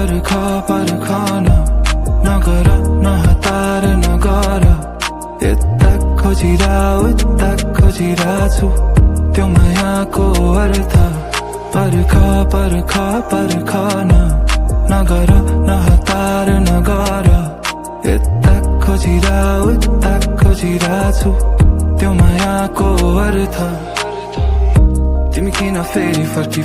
पर्ख नगर नहतार नगर यता खोजिरा उता खोजिरा छु त्यो मायाको अर्थ पर्ख नगर नहतार नगर यता खोजिरा उता खोजिरा छु त्यो मायाको अर्थ तिमी किन फेरि फर्की